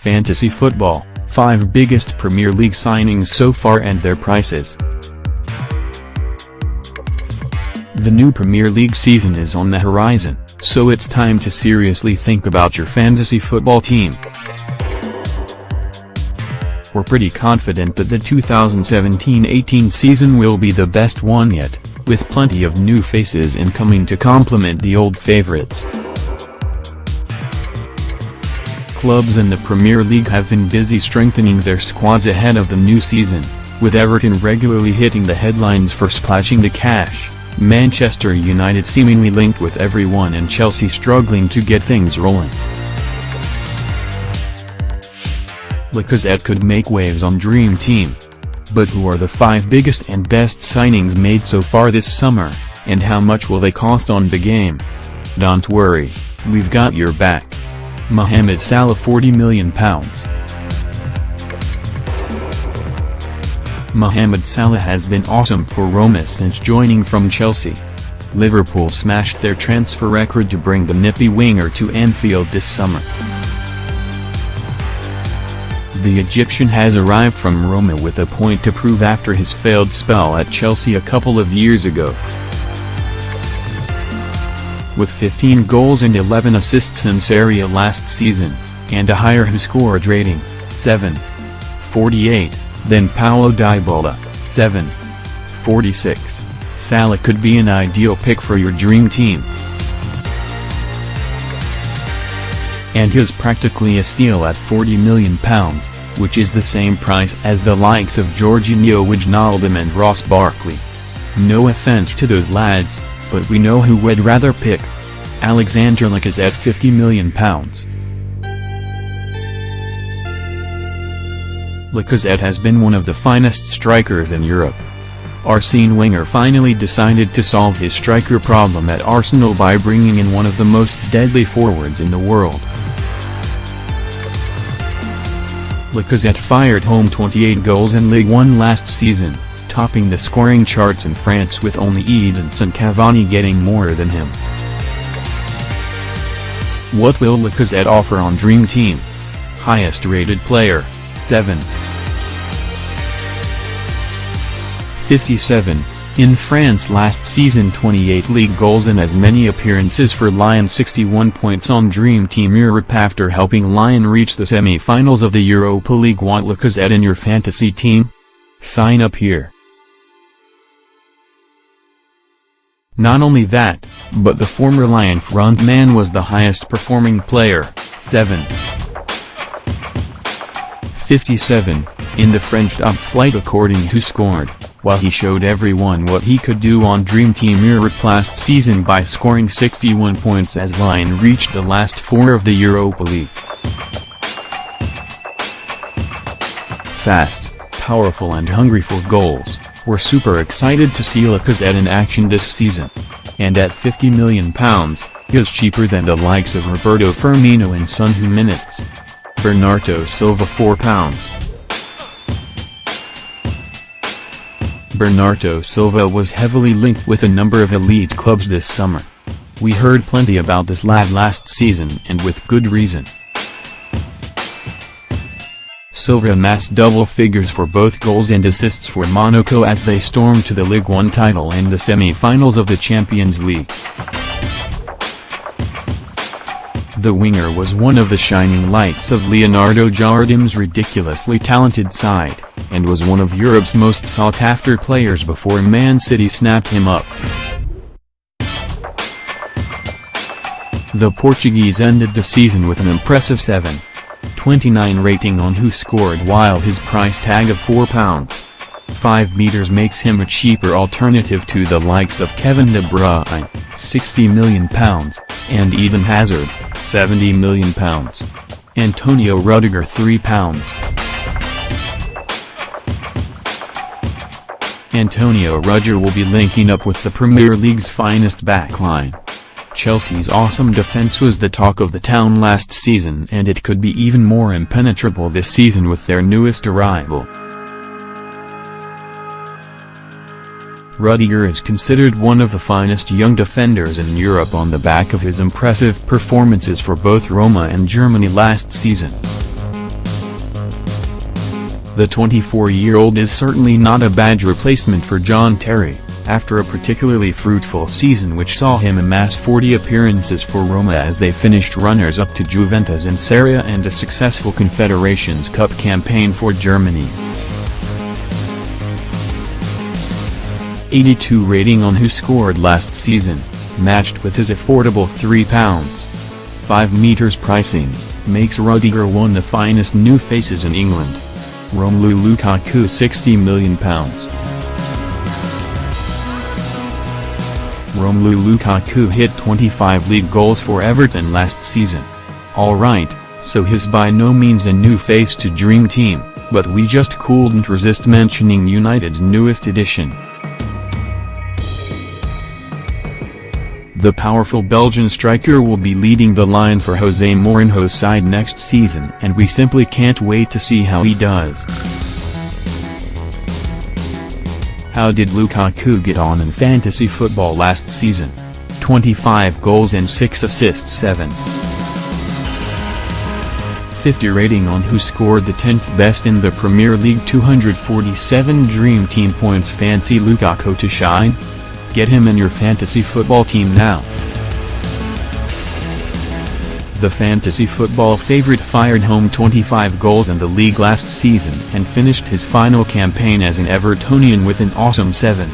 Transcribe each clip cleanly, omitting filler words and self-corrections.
Fantasy Football, 5 biggest Premier League signings so far and their prices. The new Premier League season is on the horizon, so it's time to seriously think about your fantasy football team. We're pretty confident that the 2017-18 season will be the best one yet, with plenty of new faces incoming to complement the old favorites. Clubs in the Premier League have been busy strengthening their squads ahead of the new season, with Everton regularly hitting the headlines for splashing the cash, Manchester United seemingly linked with everyone and Chelsea struggling to get things rolling. Lacazette could make waves on Dream Team. But who are the 5 biggest and best signings made so far this summer, and how much will they cost on the game? Don't worry, we've got your back. Mohamed Salah £40 million. Mohamed Salah has been awesome for Roma since joining from Chelsea. Liverpool smashed their transfer record to bring the nippy winger to Anfield this summer. The Egyptian has arrived from Roma with a point to prove after his failed spell at Chelsea a couple of years ago. With 15 goals and 11 assists in Serie A last season, and a higher WhoScored rating, 7.48, than Paulo Dybala, 7.46, Salah could be an ideal pick for your dream team. And he's practically a steal at £40 million, which is the same price as the likes of Jorginho Wijnaldum and Ross Barkley. No offense to those lads, but we know who we'd rather pick. Alexander Lacazette £50 million. Lacazette has been one of the finest strikers in Europe. Arsene Wenger finally decided to solve his striker problem at Arsenal by bringing in one of the most deadly forwards in the world. Lacazette fired home 28 goals in Ligue 1 last season, topping the scoring charts in France with only Edinson Cavani getting more than him. What will Lacazette offer on Dream Team? Highest rated player, 7.57. In France last season 28 league goals and as many appearances for Lyon, 61 points on Dream Team Europe after helping Lyon reach the semi-finals of the Europa League. Want Lacazette in your fantasy team? Sign up here. Not only that, but the former Lyon frontman was the highest performing player, 7.57, in the French top flight according to WhoScored. While he showed everyone what he could do on Dream Team Europe last season by scoring 61 points as Lyon reached the last 4 of the Europa League. Fast, powerful and hungry for goals, we're super excited to see Lacazette in action this season. And at £50 million, he's cheaper than the likes of Roberto Firmino and Son Heung-min. Bernardo Silva £4. Bernardo Silva was heavily linked with a number of elite clubs this summer. We heard plenty about this lad last season and with good reason. Silva amassed double figures for both goals and assists for Monaco as they stormed to the Ligue 1 title and the semi-finals of the Champions League. The winger was one of the shining lights of Leonardo Jardim's ridiculously talented side, and was one of Europe's most sought-after players before Man City snapped him up. The Portuguese ended the season with an impressive 7.29 rating on WhoScored, while his price tag of £4.5 makes him a cheaper alternative to the likes of Kevin De Bruyne, £60 million, and Eden Hazard, £70 million. Antonio Rudiger £3. Antonio Rudiger will be linking up with the Premier League's finest backline. Chelsea's awesome defense was the talk of the town last season, and it could be even more impenetrable this season with their newest arrival. Rudiger is considered one of the finest young defenders in Europe on the back of his impressive performances for both Roma and Germany last season. The 24-year-old is certainly not a bad replacement for John Terry, after a particularly fruitful season which saw him amass 40 appearances for Roma as they finished runners-up to Juventus in Serie A and a successful Confederations Cup campaign for Germany. 82 rating on WhoScored last season, matched with his affordable £3.5 pricing, makes Rudiger one of the finest new faces in England. Romelu Lukaku £60 million. Romelu Lukaku hit 25 league goals for Everton last season. Alright, so he's by no means a new face to Dream Team, but we just couldn't resist mentioning United's newest addition. The powerful Belgian striker will be leading the line for Jose Mourinho's side next season, and we simply can't wait to see how he does. How did Lukaku get on in fantasy football last season? 25 goals and 6 assists. 750 rating on WhoScored, the 10th best in the Premier League. 247 Dream Team points. Fancy Lukaku to shine? Get him in your fantasy football team now. The fantasy football favorite fired home 25 goals in the league last season and finished his final campaign as an Evertonian with an awesome 7.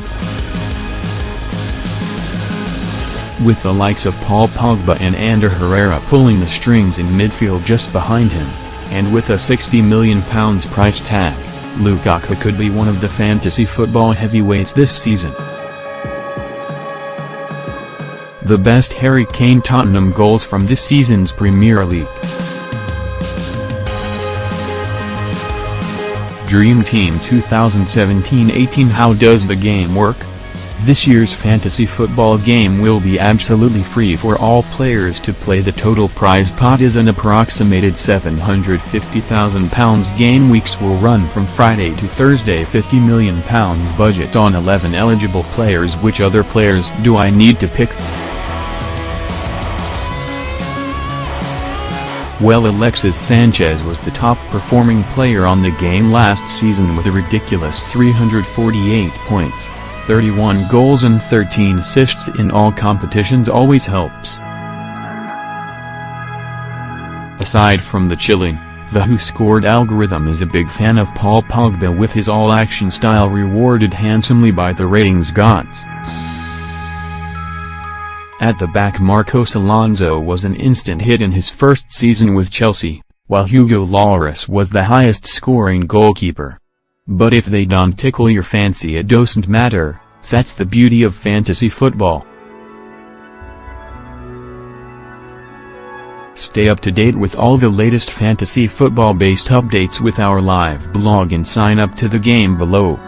With the likes of Paul Pogba and Ander Herrera pulling the strings in midfield just behind him, and with a £60 million price tag, Lukaku could be one of the fantasy football heavyweights this season. The best Harry Kane Tottenham goals from this season's Premier League. Dream Team 2017-18. How does the game work? This year's fantasy football game will be absolutely free for all players to play. The total prize pot is an approximated £750,000. Game weeks will run from Friday to Thursday. £50 million budget on 11 eligible players. Which other players do I need to pick? Well, Alexis Sanchez was the top-performing player on the game last season with a ridiculous 348 points, 31 goals and 13 assists in all competitions. Always helps. Aside from the chilling, the WhoScored algorithm is a big fan of Paul Pogba, with his all-action style rewarded handsomely by the ratings gods. At the back, Marcos Alonso was an instant hit in his first season with Chelsea, while Hugo Lloris was the highest-scoring goalkeeper. But if they don't tickle your fancy, it doesn't matter. That's the beauty of fantasy football. Stay up to date with all the latest fantasy football-based updates with our live blog and sign up to the game below.